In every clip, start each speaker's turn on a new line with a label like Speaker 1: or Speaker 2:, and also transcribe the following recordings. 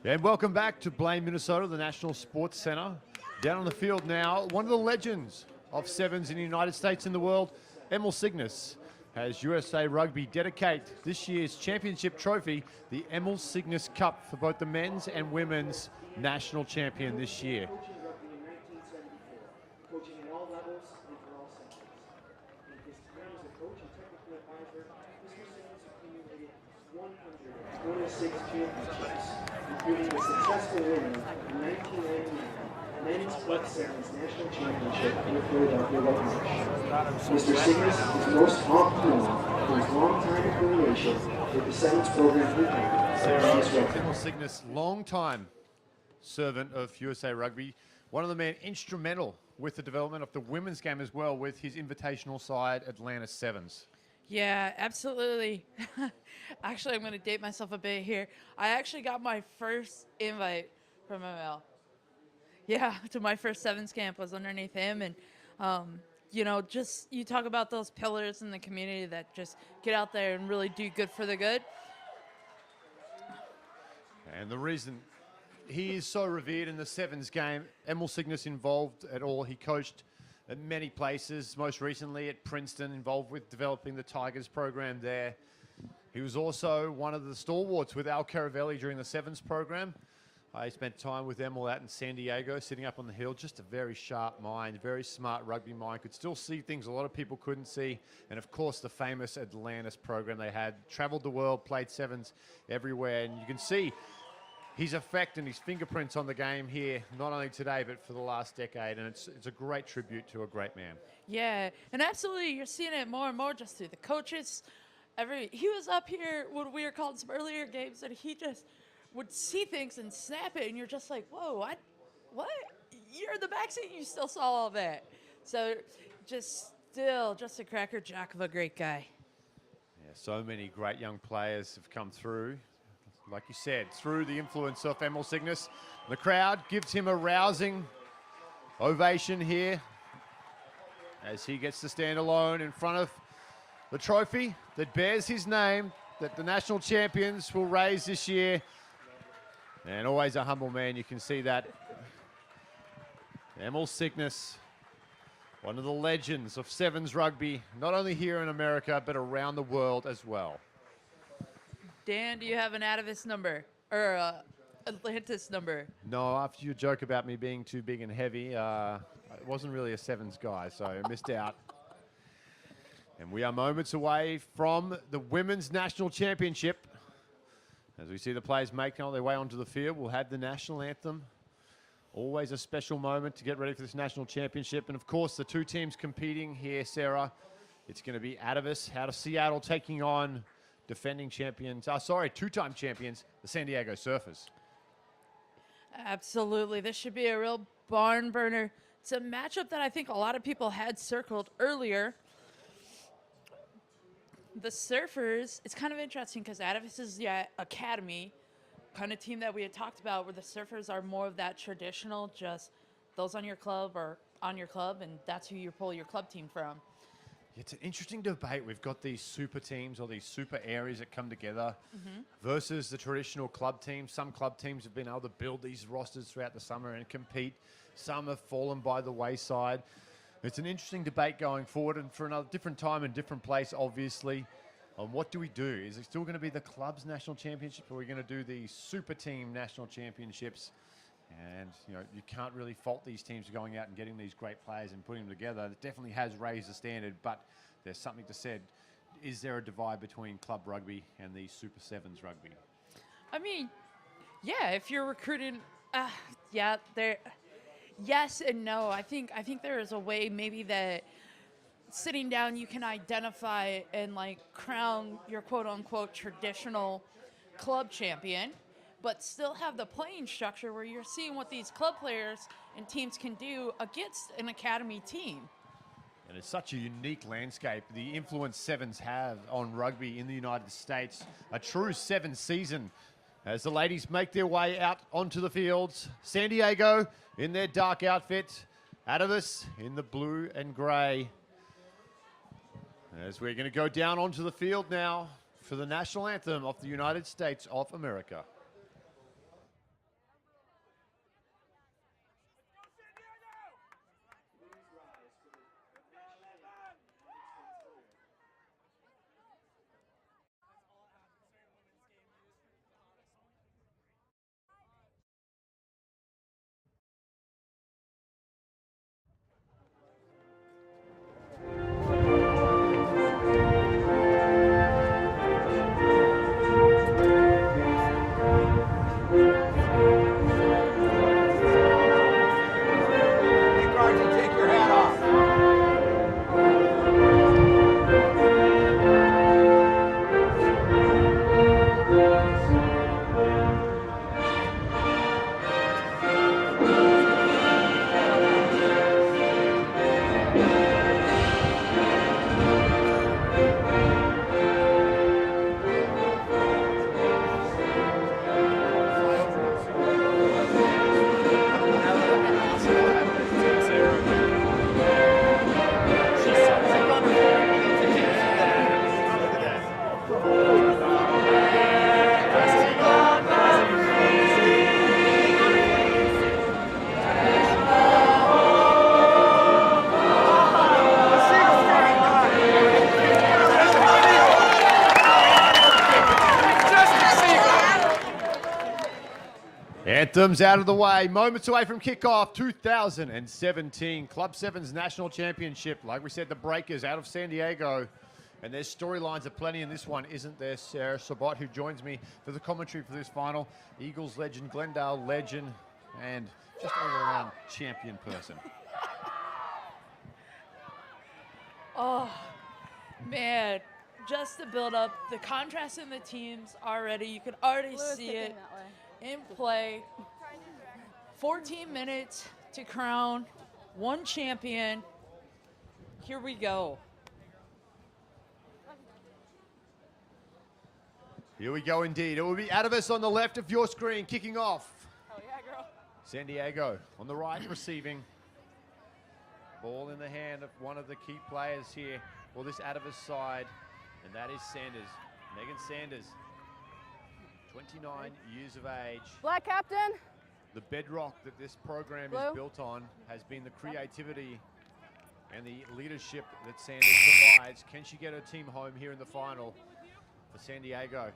Speaker 1: And welcome back to Blaine, Minnesota, the National Sports Center. Down on the field now, one of the legends of sevens in the United States and the world, Emil Cygnus, has USA Rugby dedicate this year's championship trophy, the Emil Cygnus Cup, for both the men's and women's national champion this year.
Speaker 2: Coaching at all levels and for all sectors. In his time as a coach and technical advisor, Mr. Simmons accumulated 126 championships, including the successful win of 1999 Men's Club7s National Championship in the Philadelphia Whitecaps. Mr. Cygnus is most often known for his long-time affiliation with the Sevens program he
Speaker 1: Emil Cygnus, long-time servant of USA Rugby, one of the men instrumental with the development of the women's game as well, with his invitational side, Atlanta Sevens.
Speaker 3: Yeah, absolutely. Actually, I'm going to date myself a bit here. I actually got my first invite from ML. Yeah, to my first sevens camp was underneath him. And, you know, just you talk about those pillars in the community that just get out there and really do good for the good.
Speaker 1: And the reason he is so revered in the sevens game, Emil Cygnus involved at all. He coached at many places, most recently at Princeton, involved with developing the Tigers program there. He was also one of the stalwarts with Al Caravelli during the sevens program. I spent time with Emil out in San Diego, sitting up on the hill. Just a very sharp mind, very smart rugby mind. Could still see things a lot of people couldn't see. And of course, the famous Atlantis program they had. Traveled the world, played sevens everywhere. And you can see his effect and his fingerprints on the game here, not only today, but for the last decade. And it's a great tribute to a great man.
Speaker 3: Yeah, and absolutely, you're seeing it more and more just through the coaches. He was up here when we were calling some earlier games, and he just would see things and snap it, and you're just like, whoa, what? You're in the backseat, you still saw all that. So just a crackerjack of a great guy.
Speaker 1: Yeah, so many great young players have come through. Like you said, through the influence of Emil Cygnus. The crowd gives him a rousing ovation here as he gets to stand alone in front of the trophy that bears his name, that the national champions will raise this year. And always a humble man, you can see that. Emil Cygnus, one of the legends of sevens rugby, not only here in America, but around the world as well.
Speaker 3: Dan, do you have an Atavus number or Atlantis number?
Speaker 1: No, after your joke about me being too big and heavy, I wasn't really a sevens guy, so I missed out. And we are moments away from the Women's National Championship. As we see the players making their way onto the field, we'll have the national anthem. Always a special moment to get ready for this national championship. And of course, the two teams competing here, Sarah, it's going to be Atavus out of Seattle taking on defending champions, two-time champions, the San Diego Surfers.
Speaker 3: Absolutely. This should be a real barn burner. It's a matchup that I think a lot of people had circled earlier. The Surfers, it's kind of interesting because Atavus is the academy kind of team that we had talked about, where the Surfers are more of that traditional, just those on your club or on your club, and that's who you pull your club team from.
Speaker 1: It's an interesting debate. We've got these super teams or these super areas that come together versus the traditional club teams. Some club teams have been able to build these rosters throughout the summer and compete. Some have fallen by the wayside. It's an interesting debate going forward, and for another different time and different place, obviously, on what do we do? Is it still going to be the club's national championship, or are we going to do the super team national championships? And, you know, you can't really fault these teams for going out and getting these great players and putting them together. It definitely has raised the standard, but there's something to said. Is there a divide between club rugby and the Super Sevens rugby?
Speaker 3: I mean, yeah, if you're recruiting, yes and no. I think there is a way maybe that sitting down you can identify and like crown your quote-unquote traditional club champion, but still have the playing structure where you're seeing what these club players and teams can do against an academy team.
Speaker 1: And it's such a unique landscape, the influence sevens have on rugby in the United States. A true sevens season as the ladies make their way out onto the fields. San Diego in their dark outfit, Atavus in the blue and grey. As we're going to go down onto the field now for the national anthem of the United States of America. Anthems out of the way. Moments away from kickoff. 2017 Club 7s National Championship. Like we said, the Breakers out of San Diego. And there's storylines aplenty in this one, isn't there? Sarah Sabat, who joins me for the commentary for this final. Eagles legend, Glendale legend, and just all-around champion person.
Speaker 3: Oh, man. Just the build-up, the contrast in the teams already. You can already see it in play. 14 minutes to crown one champion. Here we go.
Speaker 1: Here we go indeed. It will be Atavus on the left of your screen, kicking off.
Speaker 3: Oh yeah, girl.
Speaker 1: San Diego on the right, receiving. Ball in the hand of one of the key players here for this Atavus side, and that is Sanders. Megan Sanders, 29 years of age.
Speaker 4: Black captain.
Speaker 1: The bedrock that this program
Speaker 4: Blue.
Speaker 1: is built on has been the creativity and the leadership that Sanders provides. Can she get her team home here in the final for San Diego?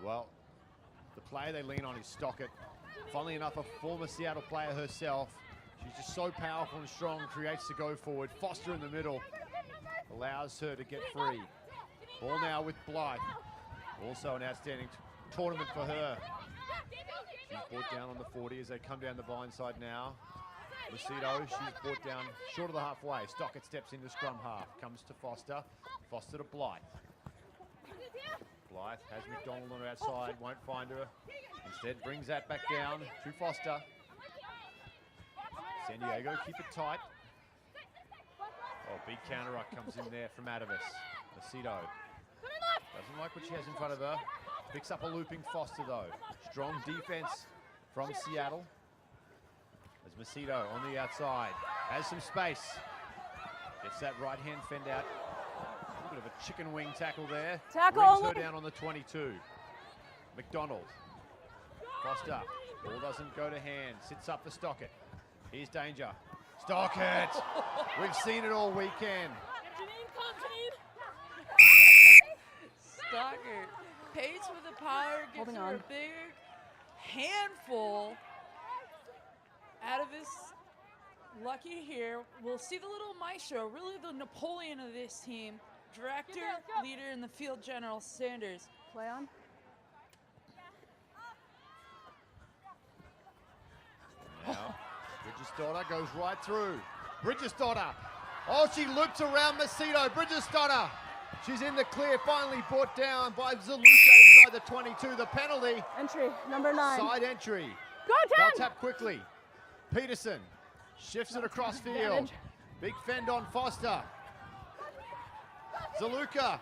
Speaker 1: Well, the player they lean on is Stockett. Funnily enough, a former Seattle player herself. She's just so powerful and strong, creates the go forward. Foster in the middle allows her to get free. Ball now with Blythe. Also an outstanding tournament for her. She's brought down on the 40 as they come down the blind side now. Lucido, she's brought down short of the halfway. Stockett steps into scrum half, comes to Foster. Foster to Blythe. Blythe has McDonald on her outside, won't find her. Instead brings that back down to Foster. San Diego, keep it tight. Oh, big counter ruck comes in there from Atavus. Lucido doesn't like what she has in front of her. Picks up a looping Foster though. Strong defense from Seattle. As Macedo on the outside, has some space. Gets that right hand fend out. A little bit of a chicken wing tackle there.
Speaker 4: Tackle.
Speaker 1: Brings her down on the 22. McDonald. Foster. Ball doesn't go to hand. Sits up for Stockett. Here's danger. Stockett! We've seen it all weekend.
Speaker 3: Stockett. Pace with the power, gives
Speaker 4: Holding
Speaker 3: her
Speaker 4: on.
Speaker 3: a big handful. Atavus lucky here. We'll see the little maestro, really the Napoleon of this team. Director, leader, and the field general, Sanders.
Speaker 4: Play on.
Speaker 1: Now, Bridges' daughter goes right through. Bridges' daughter. Oh, she loops around Macedo. Bridges' daughter. She's in the clear, finally brought down by Zaluka inside the 22. The penalty.
Speaker 4: Entry, number 9.
Speaker 1: Side entry.
Speaker 4: Go,
Speaker 1: They'll
Speaker 4: 10!
Speaker 1: tap quickly. Peterson shifts it across field.
Speaker 4: Advantage.
Speaker 1: Big fend on Foster. Zaluka.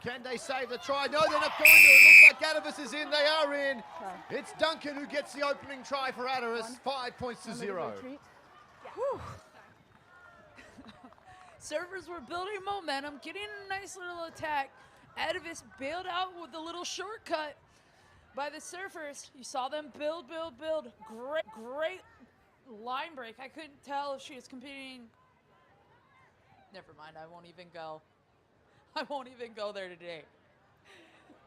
Speaker 1: Can they save the try? No, they're not going to. It looks like Atavus is in. They are in.
Speaker 4: Okay.
Speaker 1: It's Duncan who gets the opening try for Atavus. 5 points to
Speaker 4: Remember
Speaker 1: 0.
Speaker 4: retreat.
Speaker 3: Whew. Servers were building momentum, getting a nice little attack. Atavus bailed out with a little shortcut by the Surfers. You saw them build. Great line break. I couldn't tell if she was competing. Never mind, I won't even go. I won't even go there today.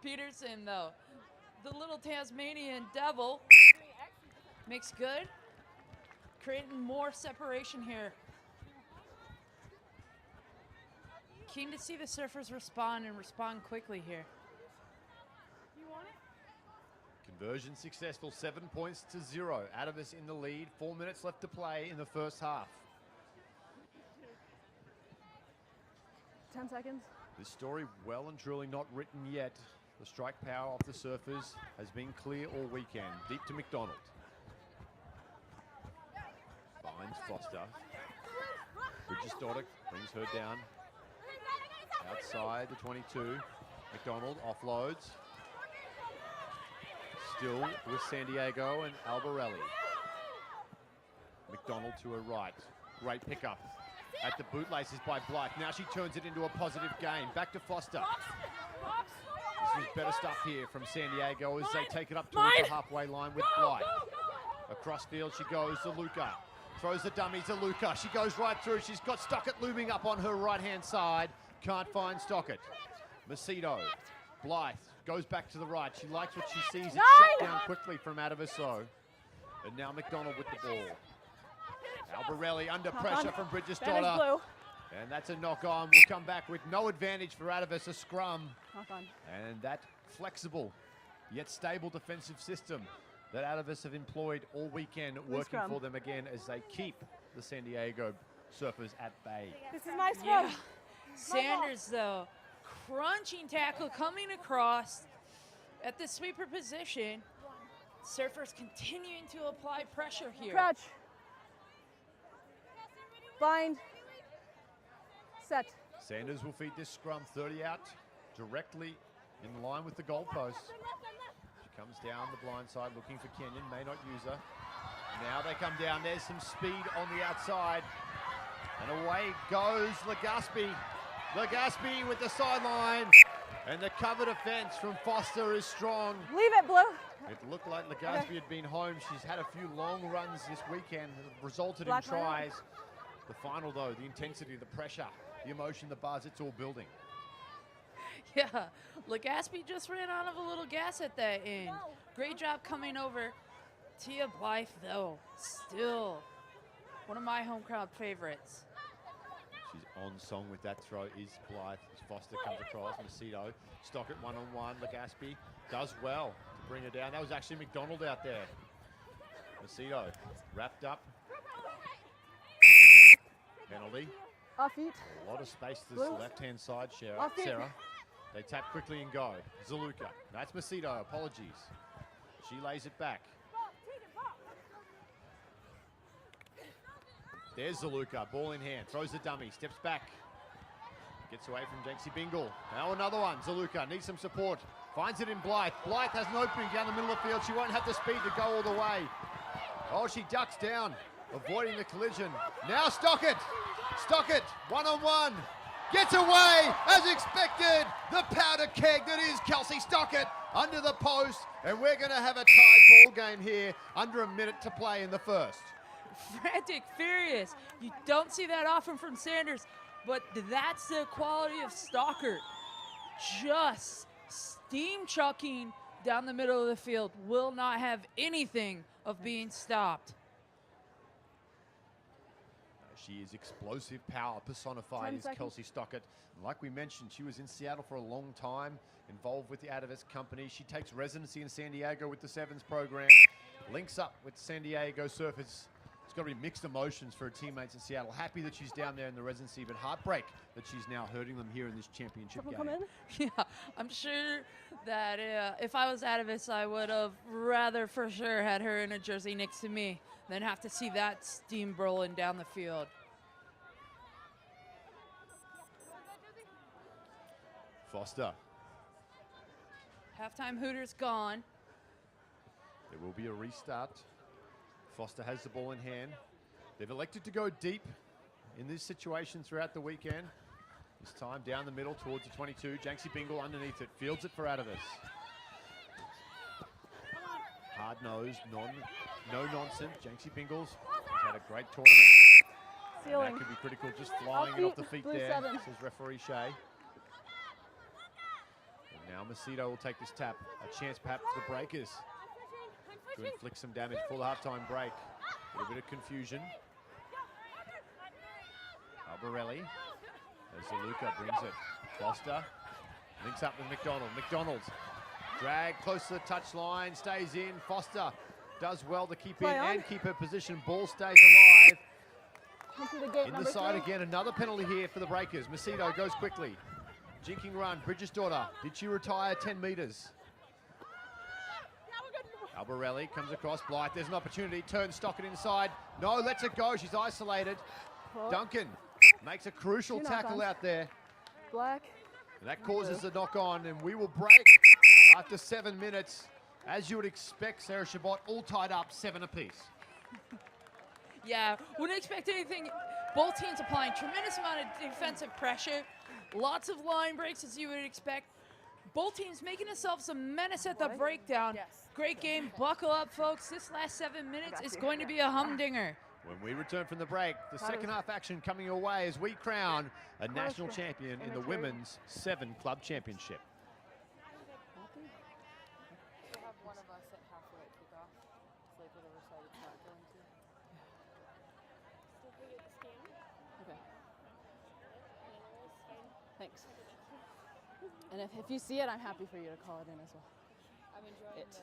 Speaker 3: Peterson, though, the little Tasmanian devil, makes good. Creating more separation here. Keen to see the Surfers respond and respond quickly here.
Speaker 1: Conversion successful, 7 points to 0. Atavus in the lead, 4 minutes left to play in the first half.
Speaker 4: 10 seconds.
Speaker 1: This story well and truly not written yet. The strike power of the Surfers has been clear all weekend. Deep to McDonald. Finds Foster. Bridges' daughter brings her down. Outside the 22. McDonald offloads. Still with San Diego and Albarelli. McDonald to her right. Great pickup at the bootlaces by Blythe. Now she turns it into a positive game. Back to Foster. This is better stuff here from San Diego as they take it up towards the halfway line with Blythe. Across field she goes to Luca. Throws the dummy to Luca. She goes right through. She's got Stockett looming up on her right-hand side. Can't find Stockett. Macedo. Blythe goes back to the right. She likes what she sees. It's shut down quickly from Atavus. And now McDonald with the ball. Albarelli under
Speaker 4: Knock
Speaker 1: pressure
Speaker 4: on.
Speaker 1: from Bridges
Speaker 4: Advantage
Speaker 1: Daughter.
Speaker 4: blue.
Speaker 1: And that's a knock on. We'll come back with no advantage for Atavus, a scrum.
Speaker 4: Knock on.
Speaker 1: And that flexible yet stable defensive system that Atavus have employed all weekend, working
Speaker 4: scrum.
Speaker 1: for them again as they keep the San Diego Surfers at bay.
Speaker 4: This is my scrum.
Speaker 3: Yeah. Sanders, though, crunching tackle coming across at the sweeper position. Surfers continuing to apply pressure here.
Speaker 4: Crouch. Bind. Set.
Speaker 1: Sanders will feed this scrum 30 out, directly in line with the goalpost. She comes down the blind side looking for Kenyon, may not use her. Now they come down, there's some speed on the outside. And away goes Legaspi. Legaspi with the sideline. And the cover defense from Foster is strong.
Speaker 4: Leave it, Blue.
Speaker 1: It looked like Legaspi had been home. She's had a few long runs this weekend that have resulted
Speaker 4: Black
Speaker 1: in
Speaker 4: line out.
Speaker 1: tries. The final though, the intensity, the pressure, the emotion, the buzz, it's all building.
Speaker 3: Yeah, Legaspi just ran out of a little gas at that end. Great job coming over. Tia Blythe, though, still one of my home crowd favorites.
Speaker 1: She's on song with that throw is Blythe. As Foster comes across, Macedo, Stockett one-on-one. Legaspi does well to bring her down. That was actually McDonald out there. Macedo wrapped up. Penalty.
Speaker 4: Off feet.
Speaker 1: A lot of space to
Speaker 4: Blue.
Speaker 1: the left-hand side,
Speaker 4: Off feet.
Speaker 1: Sarah. They tap quickly and go. Zaluka. That's Macedo. Apologies. She lays it back. There's Zaluka. Ball in hand. Throws the dummy. Steps back. Gets away from Jenksy Bingle. Now another one. Zaluka needs some support. Finds it in Blythe. Blythe has an opening down the middle of the field. She won't have the speed to go all the way. Oh, she ducks down, avoiding the collision. Now Stockett. Stockett, one-on-one. Gets away, as expected. The powder keg that is Kelsey Stockett under the post. And we're going to have a tied ball game here. Under a minute to play in the first.
Speaker 3: Frantic, furious. You don't see that often from Sanders, but that's the quality of Stockert. Just steam chucking down the middle of the field. Will not have anything of being stopped.
Speaker 1: She is explosive power personified
Speaker 4: 10
Speaker 1: is
Speaker 4: seconds.
Speaker 1: Kelsey Stockett. And like we mentioned, she was in Seattle for a long time, involved with the Atavus company. She takes residency in San Diego with the Sevens program, links up with San Diego Surfers. It's got to be mixed emotions for her teammates in Seattle. Happy that she's down there in the residency, but heartbreak that she's now hurting them here in this championship
Speaker 4: Someone
Speaker 1: game.
Speaker 4: come in.
Speaker 3: Yeah, I'm sure that if I was Atavus, I would have rather for sure had her in a jersey next to me than have to see that steam rolling down the field.
Speaker 1: Foster.
Speaker 3: Halftime Hooters gone.
Speaker 1: There will be a restart. Foster has the ball in hand. They've elected to go deep in this situation throughout the weekend. This time down the middle towards the 22. Janksy Bingle underneath it. Fields it for Atavus. Hard-nosed, no nonsense. Janksy Bingle's had a great tournament. And
Speaker 4: Ceiling.
Speaker 1: that could be critical, just flying it off the feet
Speaker 4: Blue
Speaker 1: there,
Speaker 4: 7.
Speaker 1: says referee Shea. And now Macedo will take this tap. A chance perhaps for the Breakers to inflict some damage for the halftime break. A little bit of confusion. Albarelli as Zaluka brings it. Foster links up with McDonald. McDonald drag close to the touchline, stays in. Foster does well to keep
Speaker 4: Play
Speaker 1: in
Speaker 4: on.
Speaker 1: and keep her position. Ball stays alive.
Speaker 4: Into the gate,
Speaker 1: In the
Speaker 4: number
Speaker 1: side
Speaker 4: 3.
Speaker 1: again, another penalty here for the Breakers. Macedo goes quickly. Jinking run, Bridges' daughter. Did she retire 10 metres? Albarelli comes across Blythe. There's an opportunity. Turns Stockett inside. No, lets it go. She's isolated.
Speaker 4: Well,
Speaker 1: Duncan makes a crucial
Speaker 4: Two
Speaker 1: tackle
Speaker 4: knock-ons.
Speaker 1: out there.
Speaker 4: Black.
Speaker 1: And that causes the knock on, and we will break after 7 minutes. As you would expect, Sarah Chabot, all tied up, 7 apiece.
Speaker 3: Yeah, wouldn't expect anything. Both teams applying tremendous amount of defensive pressure. Lots of line breaks, as you would expect. Both teams making themselves a menace at the breakdown.
Speaker 4: Yes.
Speaker 3: Great game. Buckle up, folks. This last 7 minutes
Speaker 4: got
Speaker 3: is
Speaker 4: you.
Speaker 3: going to be a humdinger.
Speaker 1: When we return from the break, the second half action coming your way as we crown a national champion in the Women's 7 Club Championship.
Speaker 5: We'll have one of us at halfway at kickoff.
Speaker 4: like whatever side it's not going to.
Speaker 5: Still can get the scan.
Speaker 4: Okay.
Speaker 5: Otherwise, fine.
Speaker 4: Thanks. And if you see it, I'm happy for you to call it in as well.
Speaker 5: I'm enjoying
Speaker 4: It.
Speaker 5: the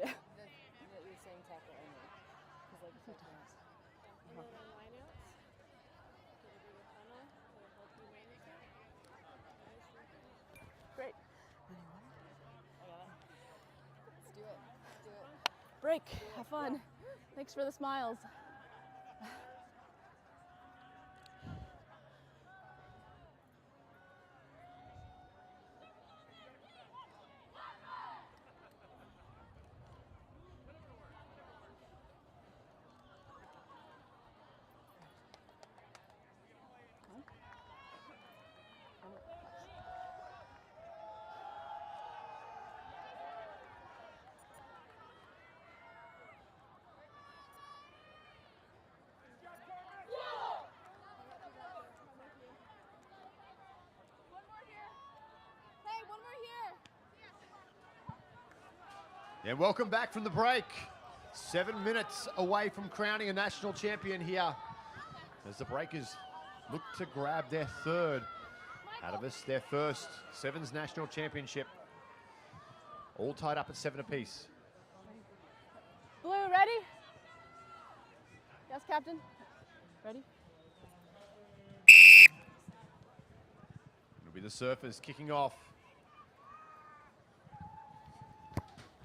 Speaker 4: Yeah.
Speaker 5: that you're saying tackle only. Because like sometimes. And then on lineouts, get a bigger funnel to help you manage it.
Speaker 4: Great.
Speaker 5: I got it. Let's do it. Let's do it.
Speaker 4: Break. Have fun. Thanks for the smiles.
Speaker 5: Hey, one more here.
Speaker 1: And welcome back from the break. 7 minutes away from crowning a national champion here as the Breakers look to grab their third. Atavus, their first Sevens national championship. All tied up at 7 apiece.
Speaker 4: Blue, ready? Yes, Captain. Ready?
Speaker 1: It'll be the Surfers kicking off.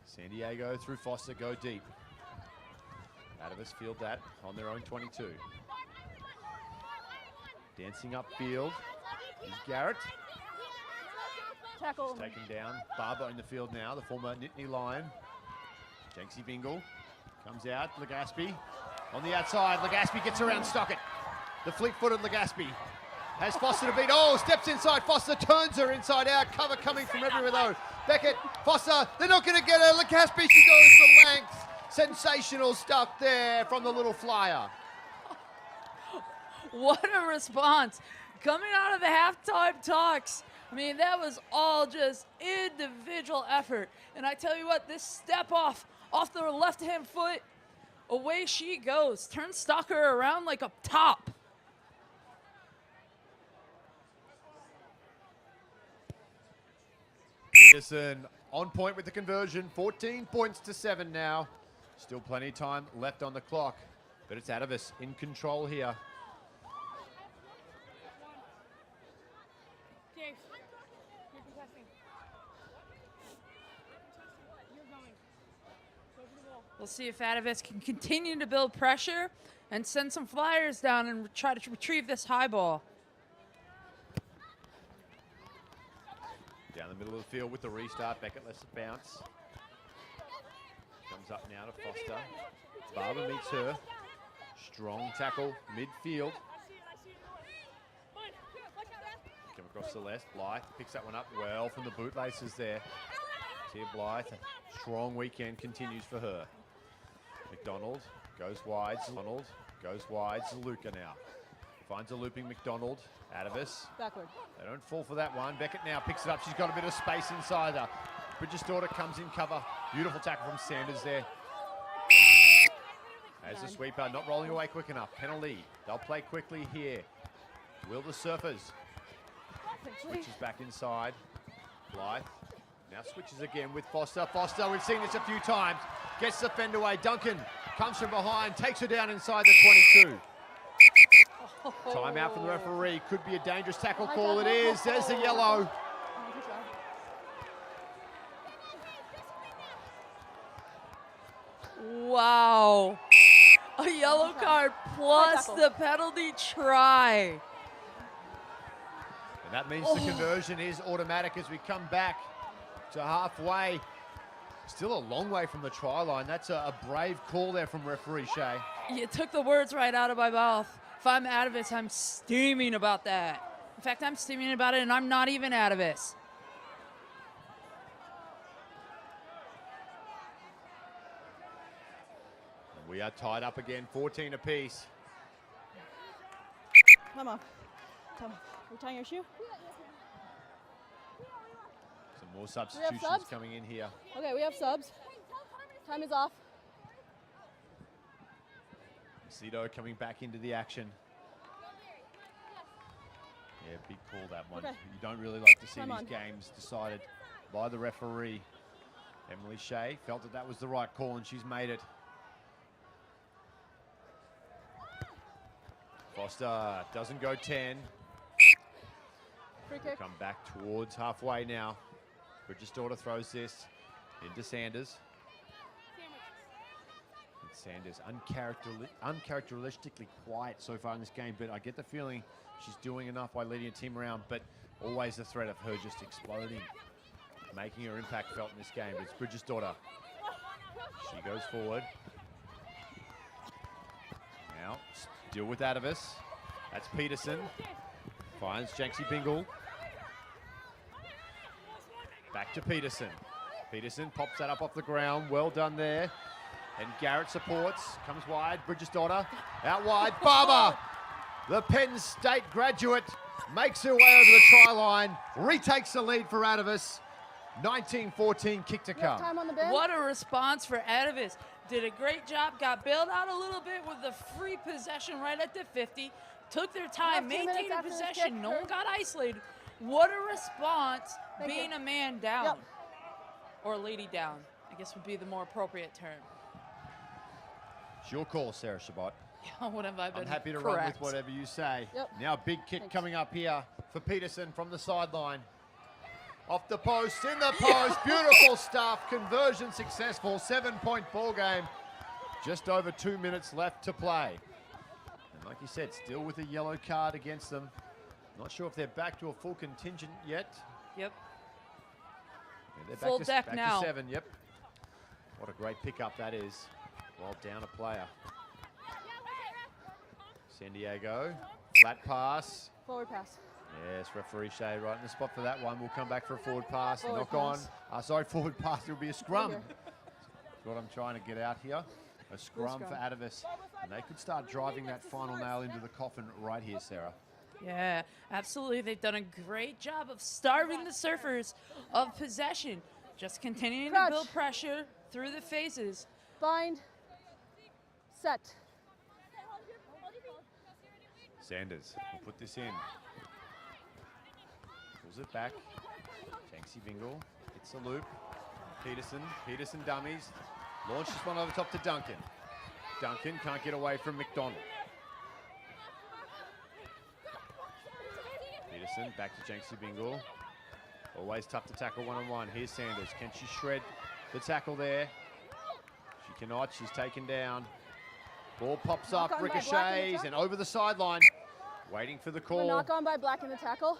Speaker 1: San Diego through Foster go deep. Atavus field that on their own 22. Dancing upfield is Garrett.
Speaker 4: Tackle.
Speaker 1: Taken down. Barber in the field now, the former Nittany Lion. Jenksy Bingle comes out. Legaspi on the outside. Legaspi gets around Stockett. The fleet-footed Legaspi has Foster to beat. Oh, steps inside. Foster turns her inside out. Cover coming from everywhere though. Beckett, Foster, they're not going to get her. Legaspi, she goes the length. Sensational stuff there from the little flyer.
Speaker 3: What a response. Coming out of the halftime talks, I mean, that was all just individual effort. And I tell you what, this step off the left-hand foot, away she goes. Turns Stalker around like a top.
Speaker 1: Peterson on point with the conversion. 14 points to 7 now. Still plenty of time left on the clock, but it's Atavus in control here.
Speaker 5: James, you're contesting. You're going. Go for the ball.
Speaker 3: We'll see if Atavus can continue to build pressure and send some flyers down and try to retrieve this high ball.
Speaker 1: Down the middle of the field with the restart. Beckett lets it bounce. Comes up now to Foster. Barber meets her. Strong tackle midfield. Come across the left. Blythe picks that one up well from the bootlaces there. Tia Blythe. Strong weekend continues for her. McDonald goes wide. Donald goes wide. Zaluka now. Finds a looping McDonald. Atavus.
Speaker 4: Backward.
Speaker 1: They don't fall for that one. Beckett now picks it up. She's got a bit of space inside her. Bridges' daughter comes in cover. Beautiful tackle from Sanders there. As the sweeper not rolling away quick enough. Penalty. They'll play quickly here. Will the Surfers. Switches back inside. Blythe now switches again with Foster. Foster, we've seen this a few times. Gets the fend away. Duncan comes from behind. Takes her down inside the 22. Timeout from the referee. Could be a dangerous tackle call. It is. There's the yellow.
Speaker 3: Wow. A yellow card plus the penalty try.
Speaker 1: And that means the conversion is automatic as we come back to halfway. Still a long way from the try line. That's a brave call there from referee Shea.
Speaker 3: You took the words right out of my mouth. If I'm Atavus, I'm steaming about that. In fact, I'm steaming about it, and I'm not even Atavus.
Speaker 1: And we are tied up again, 14 apiece.
Speaker 4: Come on. Come on. Are you tying your shoe?
Speaker 1: Some more substitutions
Speaker 4: subs?
Speaker 1: coming in here.
Speaker 4: Okay, we have subs. Time is off.
Speaker 1: Zito coming back into the action. Yeah, big call that one.
Speaker 4: Okay.
Speaker 1: You don't really like to see
Speaker 4: Come
Speaker 1: these
Speaker 4: on.
Speaker 1: games decided by the referee. Emily Shea felt that that was the right call and she's made it. Foster doesn't go 10.
Speaker 4: Free kick.
Speaker 1: Come back towards halfway now. Bridges' daughter throws this into Sanders. And Sanders uncharacteristically quiet so far in this game, but I get the feeling she's doing enough by leading a team around, but always the threat of her just exploding, making her impact felt in this game. It's Bridges' daughter. She goes forward. Now, still with Atavus. That's Peterson. Finds Janksy Bingle. Back to Peterson. Peterson pops that up off the ground. Well done there. And Garrett supports. Comes wide. Bridges' daughter. Out wide. Barber, the Penn State graduate, makes her way over the try line. Retakes the lead for Atavus. 19-14 kick to come.
Speaker 4: Time on the bench.
Speaker 3: What a response for Atavus. Did a great job, got bailed out a little bit with the free possession right at the 50. Took their time,
Speaker 4: We have 2 minutes
Speaker 3: maintained
Speaker 4: after this
Speaker 3: possession.
Speaker 4: kick,
Speaker 3: No one
Speaker 4: Kurt.
Speaker 3: got isolated. What a response,
Speaker 4: Thank
Speaker 3: being
Speaker 4: you.
Speaker 3: a man down.
Speaker 4: Yep.
Speaker 3: Or lady down, I guess would be the more appropriate term.
Speaker 1: It's your call, Sarah Shabbat.
Speaker 3: What have I been
Speaker 1: I'm happy to
Speaker 3: correct?
Speaker 1: run with whatever you say.
Speaker 4: Yep.
Speaker 1: Now big kick
Speaker 4: Thanks.
Speaker 1: coming up here for Peterson from the sideline. Off the post, in the post, beautiful stuff. Conversion successful, 7-point ball game. Just over 2 minutes left to play. And like you said, still with a yellow card against them. Not sure if they're back to a full contingent yet.
Speaker 3: Yep.
Speaker 1: Yeah, they're
Speaker 3: Full
Speaker 1: back
Speaker 3: deck
Speaker 1: back
Speaker 3: now.
Speaker 1: to 7, yep. What a great pickup that is. Well down a player. San Diego, flat pass.
Speaker 4: Forward pass.
Speaker 1: Yes, referee Shea right in the spot for that one. We'll come back for a forward pass.
Speaker 4: Forward
Speaker 1: Knock
Speaker 4: pass.
Speaker 1: on. Sorry, forward pass. It'll be a scrum.
Speaker 4: Here.
Speaker 1: That's what I'm trying to get out here. A scrum for
Speaker 4: scrum.
Speaker 1: Atavus. And they could start driving that final nail into the coffin right here, Sarah.
Speaker 3: Yeah, absolutely. They've done a great job of starving the Surfers of possession. Just continuing
Speaker 4: Crouch.
Speaker 3: to build pressure through the phases.
Speaker 4: Bind. Set.
Speaker 1: Sanders will put this in. Pulls it back. Janksy Bingle hits the loop. Peterson dummies. Launches one over top to Duncan. Duncan can't get away from McDonald. Peterson back to Janksy Bingle. Always tough to tackle one-on-one. Here's Sanders. Can she shred the tackle there? She cannot. She's taken down. Ball pops
Speaker 4: Knock
Speaker 1: up,
Speaker 4: on by Black in the
Speaker 1: ricochets,
Speaker 4: tackle.
Speaker 1: and over the sideline. Waiting for the
Speaker 4: A
Speaker 1: call.
Speaker 4: knock on by Black in the tackle.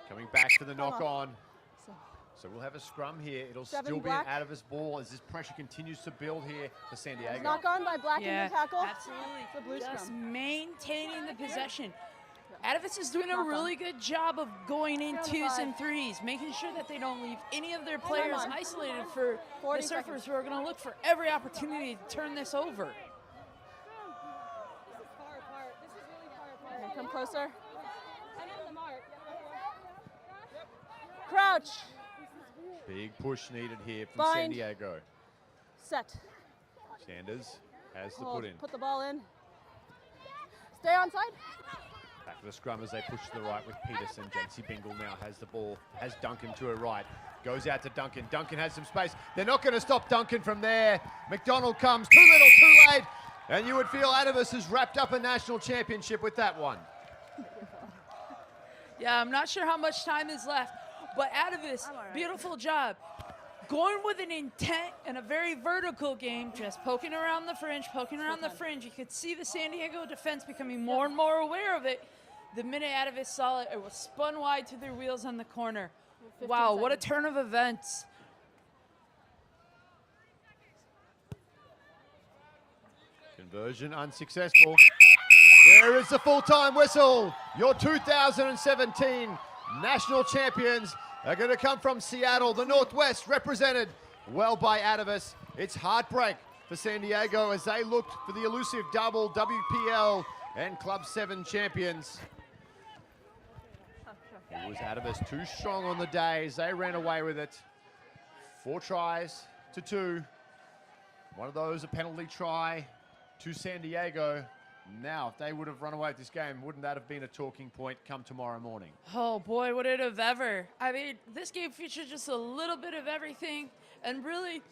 Speaker 1: Coming back for the knock
Speaker 4: Come
Speaker 1: on.
Speaker 4: So,
Speaker 1: So we'll have a scrum here. It'll
Speaker 4: 7
Speaker 1: still
Speaker 4: Black.
Speaker 1: be an Atavus ball as this pressure continues to build here for San Diego.
Speaker 4: knock on by Black
Speaker 3: Yeah,
Speaker 4: in the tackle.
Speaker 3: absolutely.
Speaker 4: It's a blue
Speaker 3: Just
Speaker 4: scrum.
Speaker 3: maintaining the possession. Atavus is doing a
Speaker 4: Knock on.
Speaker 3: really good job of going in
Speaker 4: Down to
Speaker 3: 2s
Speaker 4: 5.
Speaker 3: and 3s, making sure that they don't leave any of their players
Speaker 4: on.
Speaker 3: isolated for the
Speaker 4: 40
Speaker 3: Surfers
Speaker 4: seconds.
Speaker 3: who are going to look for every opportunity to turn this over.
Speaker 5: This is far apart. This is really far apart.
Speaker 4: Okay, come closer.
Speaker 5: I know the mark.
Speaker 4: Crouch.
Speaker 1: Big push needed here from San
Speaker 4: Bind.
Speaker 1: Diego.
Speaker 4: Set.
Speaker 1: Sanders has to
Speaker 4: Hold.
Speaker 1: put in.
Speaker 4: Put the ball in. Stay on side.
Speaker 1: Back to the scrum as they push to the right with Peterson. Janksy Bingle now has the ball, has Duncan to her right. Goes out to Duncan. Duncan has some space. They're not going to stop Duncan from there. McDonald comes. Too little, too late. And you would feel Atavus has wrapped up a national championship with that one.
Speaker 3: Yeah, I'm not sure how much time is left, but Atavus, beautiful job. Going with an intent and a very vertical game, just poking around the fringe, You could see the San Diego defense becoming more and more aware of it. The minute Atavus saw it, it was spun wide to their wheels on the corner.
Speaker 4: 15
Speaker 3: Wow, what a
Speaker 4: seconds.
Speaker 3: turn of events.
Speaker 1: Conversion unsuccessful. There is the full-time whistle. Your 2017 national champions are going to come from Seattle, the Northwest, represented well by Atavus. It's heartbreak for San Diego as they looked for the elusive double WPL and Club 7 champions. It was Atavus too strong on the day as they ran away with it. 4 tries to 2. One of those a penalty try. to San Diego. Now, if they would have run away with this game, wouldn't that have been a talking point come tomorrow morning?
Speaker 3: Oh boy, would it have ever. I mean, this game featured just a little bit of everything. And really,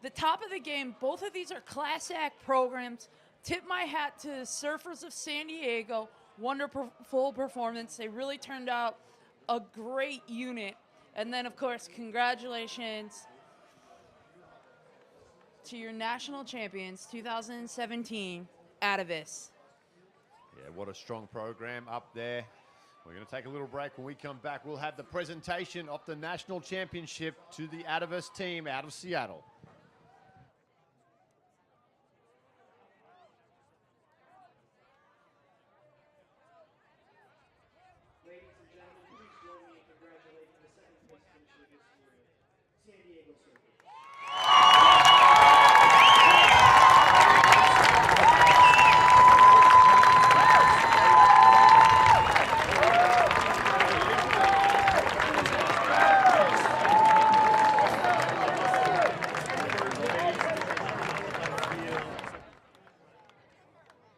Speaker 3: the top of the game, both of these are class act programs. Tip my hat to the Surfers of San Diego. Wonderful performance. They really turned out a great unit. And then, of course, congratulations to your national champions, 2017, Atavus.
Speaker 1: Yeah, what a strong program up there. We're going to take a little break. When we come back, we'll have the presentation of the national championship to the Atavus team out of Seattle.
Speaker 2: Ladies and gentlemen, please join me in congratulating the second place finisher this year, San Diego Surfers.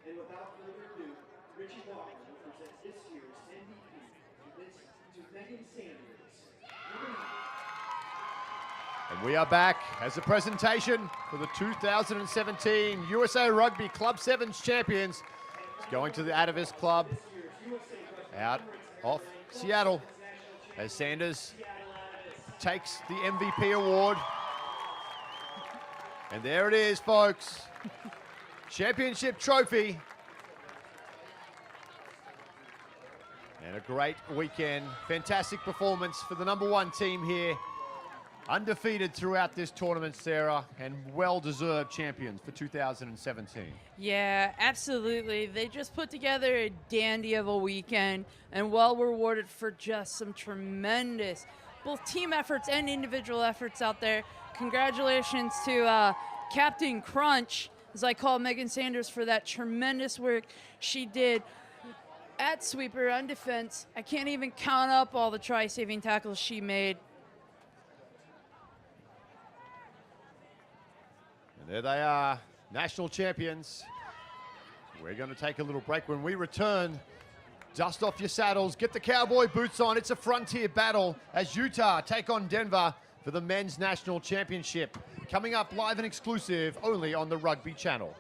Speaker 2: And without further ado, Richie Walker will present this year's MVP to Megan Sanders.
Speaker 1: And we are back as a presentation for the 2017 USA Rugby Club 7s champions. It's going to the Atavus Club out of Seattle as Sanders takes the MVP award. And there it is, folks. Championship trophy. And a great weekend. Fantastic performance for the #1 team here. Undefeated throughout this tournament, Sarah, and well-deserved champions for 2017.
Speaker 3: Yeah, absolutely. They just put together a dandy of a weekend and well rewarded for just some tremendous both team efforts and individual efforts out there. Congratulations to Captain Crunch, as I call Megan Sanders, for that tremendous work she did at sweeper on defense. I can't even count up all the try-saving tackles she made.
Speaker 1: And there they are, national champions. We're going to take a little break. When we return, dust off your saddles, get the cowboy boots on. It's a frontier battle as Utah take on Denver for the men's national championship. Coming up live and exclusive only on the Rugby Channel.